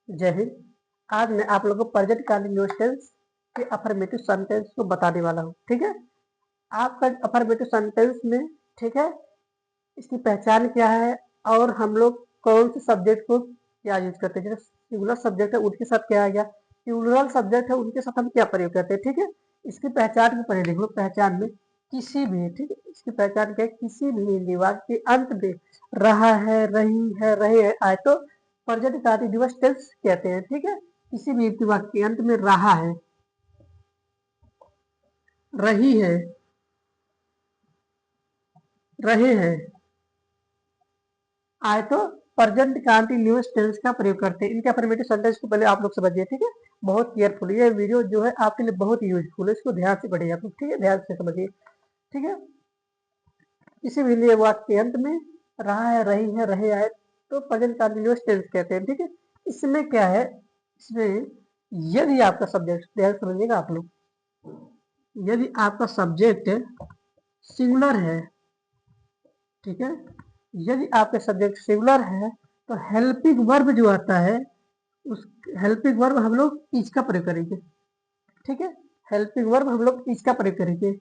जय हिंद। आज मैं आप लोगों को प्रेजेंट कंटिन्यूअस टेंस के अफर्मेटिव सेंटेंस को बताने वाला हूँ। ठीक है, आपका अफर्मेटिव सेंटेंस में, ठीक है, इसकी पहचान क्या है और हम लोग कौन से सब्जेक्ट को क्या यूज करते हैं। जैसे सिंगुलर सब्जेक्ट है उनके साथ क्या आ गया, प्लूरल सब्जेक्ट है उनके साथ हम क्या प्रयोग करते हैं। ठीक है, इसकी पहचान को पहले देखो। पहचान में किसी भी, ठीक है, इसकी पहचान क्या है, किसी भी हिंदी वाक्य के अंत में रहा है, रही है, रहे हैं आए तो प्रेजेंट कंटिन्यूअस टेंस कहते हैं। ठीक है, किसी भी हिंदी वाक्य के अंत में रहा है, रही है, रहे हैं आए तो प्रेजेंट कंटिन्यूअस टेंस का प्रयोग करते हैं। इनके अफर्मेटिव सेंटेंस को पहले आप लोग समझिए। ठीक है, बहुत केयरफुल, ये वीडियो जो है आपके लिए बहुत यूजफुल है, इसको ध्यान से पढ़िए आप लोग। ठीक है, ध्यान से समझिए। ठीक है, किसी भी लिए वाक्य के अंत में रहा है, रही है, रहे आए तो प्रेजेंट कंटिन्यूअस टेंस कहते हैं। ठीक है, इसमें क्या है, इसमें यदि आपका सब्जेक्ट, ध्यान समझिएगा आप लोग, यदि आपका सब्जेक्ट सिंगुलर है, ठीक है, यदि आपके सब्जेक्ट सिंगुलर है तो हेल्पिंग वर्ब जो आता है, उस हेल्पिंग वर्ब हम लोग इज का प्रयोग करेंगे। ठीक है, हेल्पिंग वर्ब हम लोग इज का प्रयोग करेंगे।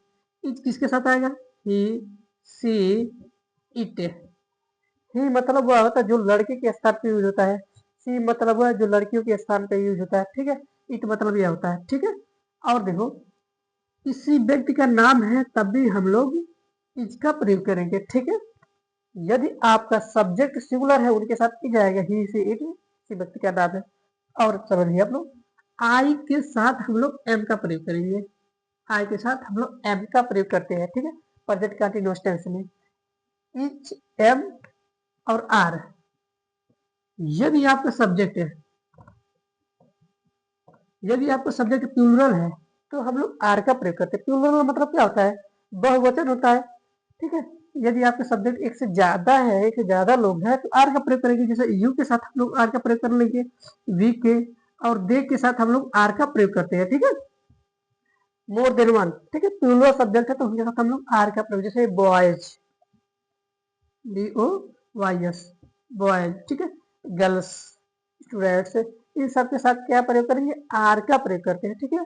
इज किसके साथ आएगा, ही, सी, इट। ही मतलब वह होता है जो लड़के के स्थान पे यूज होता है। सी मतलब वह जो लड़कियों के स्थान पे यूज होता है। ठीक है, इट मतलब यह होता है। ठीक है, और देखो, किसी व्यक्ति का नाम है तब भी हम लोग इज का प्रयोग करेंगे। ठीक है, यदि आपका सब्जेक्ट सिंगुलर है उनके साथ इज आएगा, ही, सी, इट, किसी व्यक्ति का नाम है। और समझिए आप लोग, आई के साथ हम लोग एम का प्रयोग करेंगे। आई के साथ हम लोग एम का प्रयोग करते हैं। ठीक है, प्रेजेंट कंटिन्यूअस टेंस में इच, एम और आर। यदि आपका सब्जेक्ट है, यदि आपका सब्जेक्ट प्लूरल है तो हम लोग आर का प्रयोग करते हैं। प्लूरल का मतलब क्या होता है, बहुवचन होता है। ठीक है, यदि आपका सब्जेक्ट एक से ज्यादा है, एक से ज्यादा लोग हैं तो आर का प्रयोग करेंगे। जैसे यू के साथ हम लोग आर का प्रयोग कर लेंगे, वी के और दे के साथ हम लोग आर का प्रयोग करते हैं। ठीक है, मोर देन वन, ठीक है, प्लूरल सब्जेक्ट है तो उनके साथ हम लोग आर का प्रयोग, जैसे boys, B O Y S, boys. ठीक है, गर्ल्स, स्टूडेंट्स, इन सब के साथ क्या प्रयोग करेंगे, आर का प्रयोग करते हैं। ठीक है,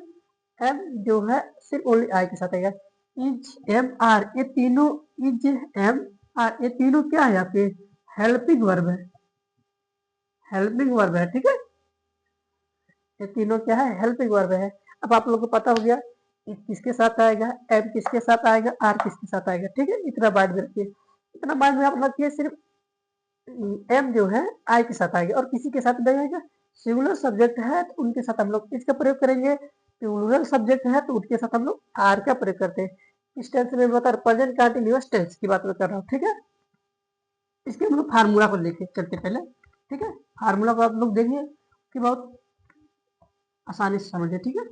एम जो है सिर्फ ओनली आई के साथ आएगा। इज, एम, आर, ये तीनों, इज, एम, आर, ये तीनों क्या है आपके, हेल्पिंग वर्ब है, हेल्पिंग वर्ब है। ठीक है, ये तीनों क्या है, हेल्पिंग वर्ब है। अब आप लोगों को पता हो गया इज किसके साथ आएगा, एम किसके साथ आएगा, आर किसके साथ आएगा। ठीक है, इतना माइंड में रखिए, इतना माइंड में आप रखिए। सिर्फ एम जो है आई के साथ आएगा और किसी के साथ नहीं आएगा। सिंगुलर सब्जेक्ट है तो उनके साथ हम लोग इसका प्रयोग करेंगे। प्लूरल सब्जेक्ट है तो उनके साथ हम लोग आर का प्रयोग करते हैं। इस टेंस में बता प्रेजेंट कंटिन्यूअस टेंस की बात मैं कर रहा हूँ। ठीक है, इसके हम लोग फार्मूला को लेके चलते पहले। ठीक है, फार्मूला को आप लोग देखिए कि बहुत आसानी से समझे। ठीक है,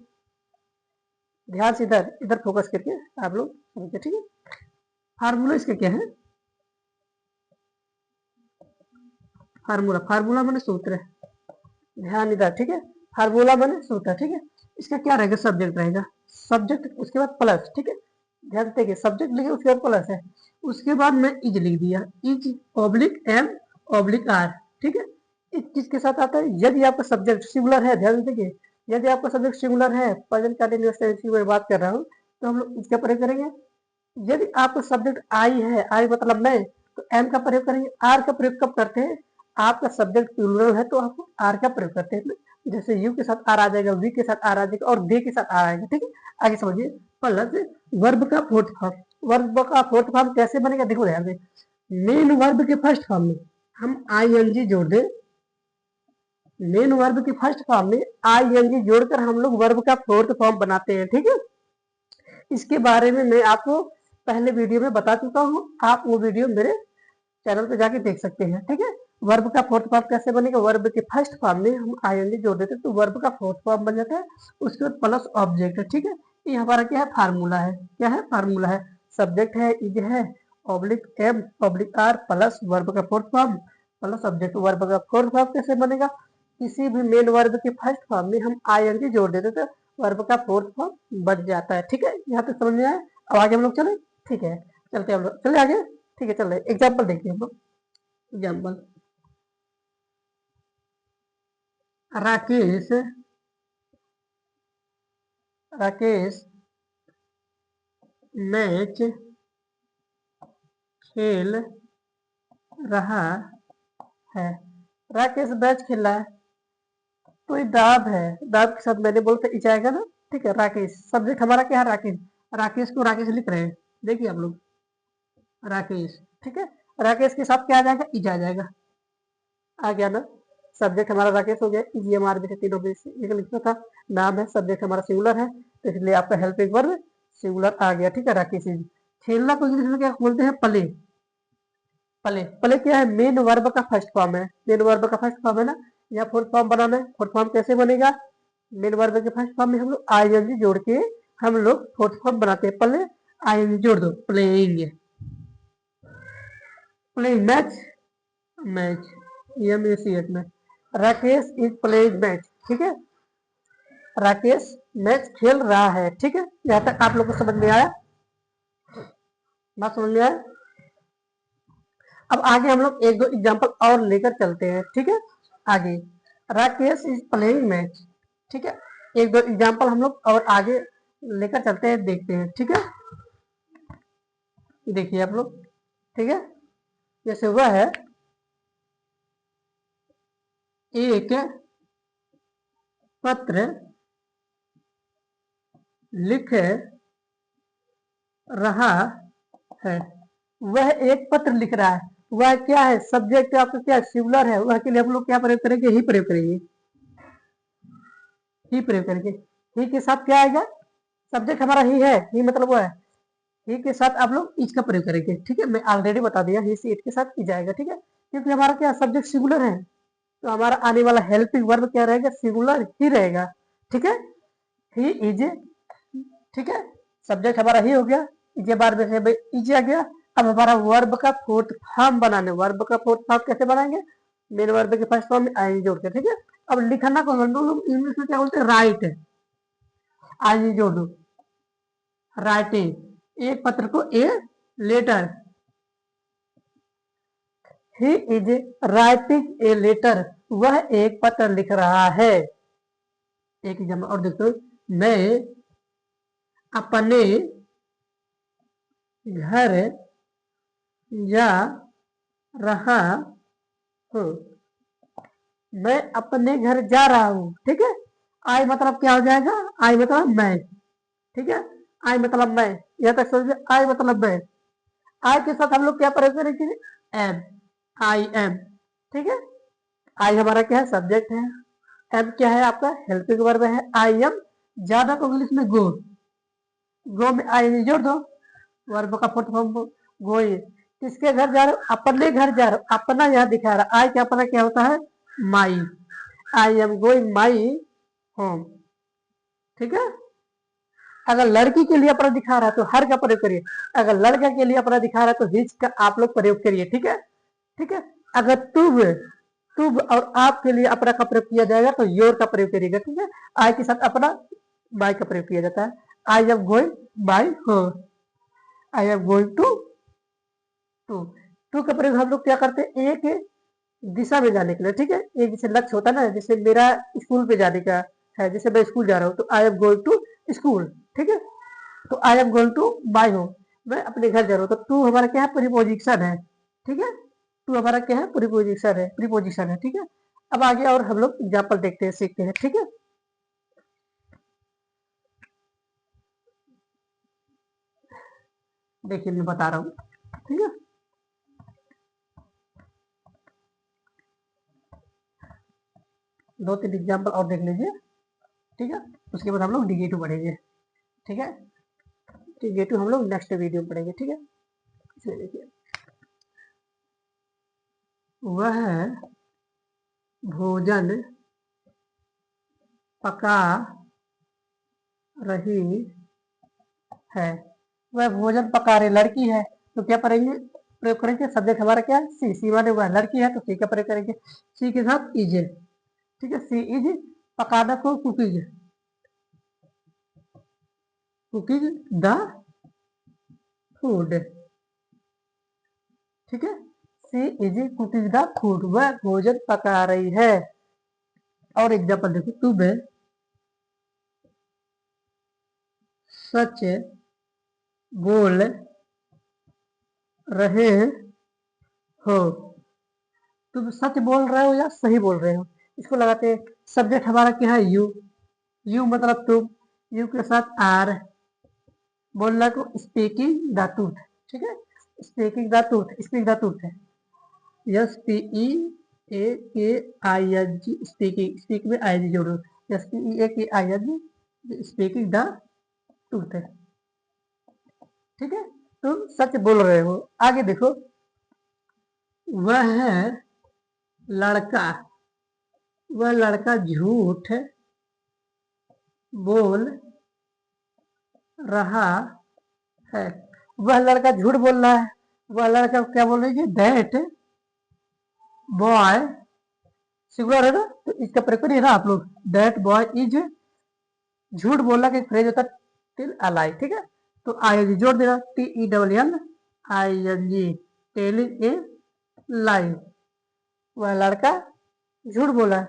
ध्यान से इधर इधर फोकस करके आप लोग समझिए। ठीक है, फार्मूला इसका क्या है, फार्मूला, फार्मूला मैंने सूत्र है, ध्यान इधर। ठीक है, फार्मूला मैंने सूत्र। ठीक है, इसका क्या रहेगा, सब्जेक्ट रहेगा, सब्जेक्ट उसके बाद प्लस। ठीक है, ध्यान से देखिए, सब्जेक्ट लिखे उसके बाद प्लस है, उसके बाद मैं इज लिख दिया, is oblique am oblique are. ठीक है, इज किसके साथ आता है, यदि आपका सब्जेक्ट सिंगुलर है, ध्यान से देखिए, यदि आपका सब्जेक्ट सिंगुलर है, प्रेजेंट कंटिन्यूअस टेंस की मैं बात कर रहा हूँ, तो हम लोग इसका प्रयोग करेंगे। यदि आपका सब्जेक्ट आई है, आई मतलब मैं, तो एम का प्रयोग करेंगे। आर का प्रयोग कब करते हैं, आपका सब्जेक्ट प्लूरल है तो आप आर का प्रयोग करते हैं। जैसे यू के साथ आर आ जाएगा, वी के साथ आर आ जाएगा और दे के साथ आर आएगा। ठीक है, आगे समझिए। प्लस वर्ब का फोर्थ फॉर्म, वर्ब का फोर्थ फॉर्म कैसे बनेगा, देखो ध्यान से, मेन वर्ब के फर्स्ट फॉर्म में हम आई एन जी जोड़ दें, मेन वर्ब के फर्स्ट फॉर्म में आई एन जी जोड़कर हम लोग वर्ब का फोर्थ फॉर्म बनाते हैं। ठीक है, इसके बारे में मैं आपको पहले वीडियो में बता चुका हूँ, आप वो वीडियो मेरे चैनल पे जाके देख सकते हैं। ठीक है, वर्ब का फोर्थ फॉर्म कैसे बनेगा, वर्ब के फर्स्ट फॉर्म में हम आईएनजी जोड़ देते हैं तो वर्ब का फोर्थ फॉर्म बन जाता है, उसके बाद प्लस ऑब्जेक्ट है। ठीक है, ये हमारा क्या है, फार्मूला है। क्या है, फार्मूला है, सब्जेक्ट है, इज है, oblique am oblique are plus verb का fourth form plus object. Verb का फोर्थ फॉर्म कैसे बनेगा, किसी भी मेन वर्ब के फर्स्ट फॉर्म में हम आईएनजी जोड़ देते तो वर्ब का फोर्थ फॉर्म बन जाता है। ठीक है, यहाँ तक समझ में आया, अब आगे हम लोग चले। ठीक है, चलते हम लोग, चले आगे। ठीक है, चल रहे एग्जाम्पल देखिए हम लोग। एग्जाम्पल, राकेश राकेश मैच खेल रहा है। राकेश मैच खेल रहा है, तो ये दाब है, दाब के साथ मैंने बोलते इच आएगा ना। ठीक है, राकेश सब्जेक्ट हमारा क्या है, राकेश। राकेश को राकेश लिख रहे हैं, देखिए आप लोग, राकेश। ठीक है, राकेश के साथ क्या आ जाएगा, इज आ जाएगा। आ गया ना, सब्जेक्ट हमारा राकेश हो गया, इज हमारे में से तीनों में से एक लिखना था। नाम है, सब्जेक्ट हमारा सिंगुलर है, तो इसलिए आपका हेल्पिंग वर्ब सिंगुलर आ गया। ठीक है, राकेश इज। खेलना को इंग्लिश में क्या बोलते हैं, प्ले। प्ले, प्ले क्या है, मेन वर्ब का फर्स्ट फॉर्म है। मेन वर्ब का फर्स्ट फॉर्म है ना, यहाँ फोर्थ फॉर्म बनाना है। फोर्थ फॉर्म कैसे बनेगा, मेन वर्ब के फर्स्ट फॉर्म में हम लोग आईएनजी जोड़ के हम लोग फोर्थ फॉर्म बनाते हैं। प्ले, आईएनजी जोड़ दो, प्लेइंग। प्लेइंग मैच, मैच, एमएसीएच में। Rakesh is playing match. ठीक है, राकेश मैच खेल रहा है। ठीक है, यहाँ तक आप लोग को समझ में आया, बात समझ में आया। अब आगे हम लोग एक दो एग्जांपल और लेकर चलते हैं। ठीक है, आगे राकेश इज प्लेइंग मैच। ठीक है, एक दो एग्जांपल हम लोग और आगे लेकर चलते हैं, देखते हैं। ठीक है, देखिए आप लोग। ठीक है, जैसे हुआ है, एक पत्र लिख रहा है। वह एक पत्र लिख रहा है, वह क्या है, सब्जेक्ट आपका क्या सिंगुलर है, वह के लिए हम लोग क्या प्रयोग करेंगे, ही प्रयोग करेंगे, ही प्रयोग करेंगे। ही के साथ क्या आएगा, सब्जेक्ट हमारा ही है, ही मतलब वो है, ही के साथ आप लोग इज का प्रयोग करेंगे। ठीक है, मैं ऑलरेडी बता दिया, ही से इट के साथ इज आएगा। ठीक है, क्योंकि हमारा क्या सब्जेक्ट सिंगुलर है, तो हमारा आने वाला हेल्पिंग वर्ब क्या रहेगा, सिंगुलर ही रहेगा। ठीक है, ही इज। ठीक है, सब्जेक्ट हमारा ही हो गया, इज बार में से इज आ गया। अब हमारा वर्ब का फोर्थ फॉर्म बनाने, वर्ब का फोर्थ फॉर्म कैसे बनाएंगे, मेन वर्ब के फर्स्ट फॉर्म में आई जोड़ के। ठीक है, अब लिखना को हम लोग इंग्लिश में क्या बोलते हैं, राइट। आई जोड़ दो, राइटिंग। एक पत्र को a letter, he is writing a letter, वह एक पत्र लिख रहा है। एक एग्जाम्पल और देखो, मैं अपने घर जा रहा हूँ, मैं अपने घर जा रहा हूँ। ठीक है, आई मतलब क्या हो जाएगा, आई मतलब मैं। ठीक है, आई मतलब मैं, यहाँ तक समझ, आई मतलब मैं। आई के साथ हम लोग क्या प्रयोग करेंगे, एम, आई एम। ठीक है, आई हमारा क्या है, सब्जेक्ट है। एम क्या है, आपका हेल्पिंग वर्ब है। आई एम, ज्यादा को इंग्लिश में गो, गो में आई जोड़ दो, वर्ब का फोर्थ फॉर्म गोइंग। किसके घर जा रहे हो, अपने घर जा रहे हो, अपना यहाँ दिखा रहा, आई क्या अपना क्या होता है, my. I am going my home. ठीक है, अगर लड़की के लिए अपना दिखा रहा है तो हर का प्रयोग करिए, अगर लड़का के लिए अपना दिखा रहा है तो हिज का आप लोग प्रयोग करिए। ठीक है, ठीक है, अगर तुम, तुम और आपके लिए अपना का प्रयोग किया जाएगा तो योर का प्रयोग करिएगा। ठीक है, आई के साथ अपना बाय का प्रयोग किया जाता है। I am going by home, I am going to to का प्रयोग हम लोग क्या करते हैं, एक दिशा में जाने के लिए। ठीक है, एक जैसे लक्ष्य होता है ना, जैसे मेरा स्कूल पे जाने का है, जैसे मैं स्कूल जा रहा हूँ तो I am going to school. ठीक है, तो I am going to my home, मैं अपने घर जा रहा हूँ, तो टू हमारा क्या है, प्रीपोजिशन है। ठीक है, टू हमारा क्या है, प्रीपोजिशन है, प्रीपोजिशन है। ठीक है, अब आगे और हम लोग एग्जाम्पल देखते हैं, सीखते हैं। ठीक है, देखिए मैं बता रहा हूँ। ठीक है, दो तीन एग्जाम्पल और देख लीजिए। ठीक है, उसके बाद हम लोग डिगेटिव पढ़ेंगे। ठीक है, डिगेटिव हम लोग नेक्स्ट वीडियो में पढ़ेंगे। ठीक है, इसमें देखिए, वह भोजन पका रही है, वह भोजन पका रही लड़की है, तो क्या करेंगे, प्रयोग करेंगे, सब्जेक्ट हमारा क्या है, सी, सी माने वह लड़की है तो सी का प्रयोग करेंगे, सी के साथ इज। ठीक है, सी इज पकाना को कुकिंग, कुकिंग द फूड। ठीक है, सी इज कुकिंग द फूड, वह भोजन पका रही है। और एग्जाम्पल देखो, तुम सच बोल रहे हो। तुम सच बोल रहे हो या सही बोल रहे हो, इसको लगाते हैं। सब्जेक्ट हमारा क्या है, यू। यू मतलब तुम, यू के साथ आर, बोलना को स्पीकिंग द ट्रूथ, ठीक है। Speaking the truth, speak the truth है, S P E A K I N G, speaking, speak में आई एन जी जोड़ो, S P E A K I N G, speaking the truth है, ठीक है। तुम सच बोल रहे हो। आगे देखो, वह लड़का, वह लड़का झूठ बोल रहा है। वह लड़का झूठ बोल रहा है। वह लड़का क्या बोल रही है, दैट बॉय, सिंगुलर है ना, तो इसका प्रयोग करिए ना आप लोग, दैट बॉय इज, झूठ बोलना का एक फ्रेज होता है, टिल अलाई, ठीक है। तो आई एन जी जोड़ देना, T E double L I N G, telling a lie. वह लड़का झूठ बोला,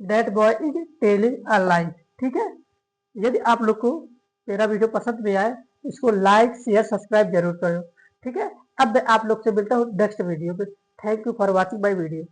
that boy is telling a lie, ठीक है। यदि आप लोग को मेरा वीडियो पसंद में आए तो इसको लाइक शेयर सब्सक्राइब जरूर करो, ठीक है। अब मैं आप लोग से मिलता हूँ नेक्स्ट वीडियो पे। Thank you for watching my video.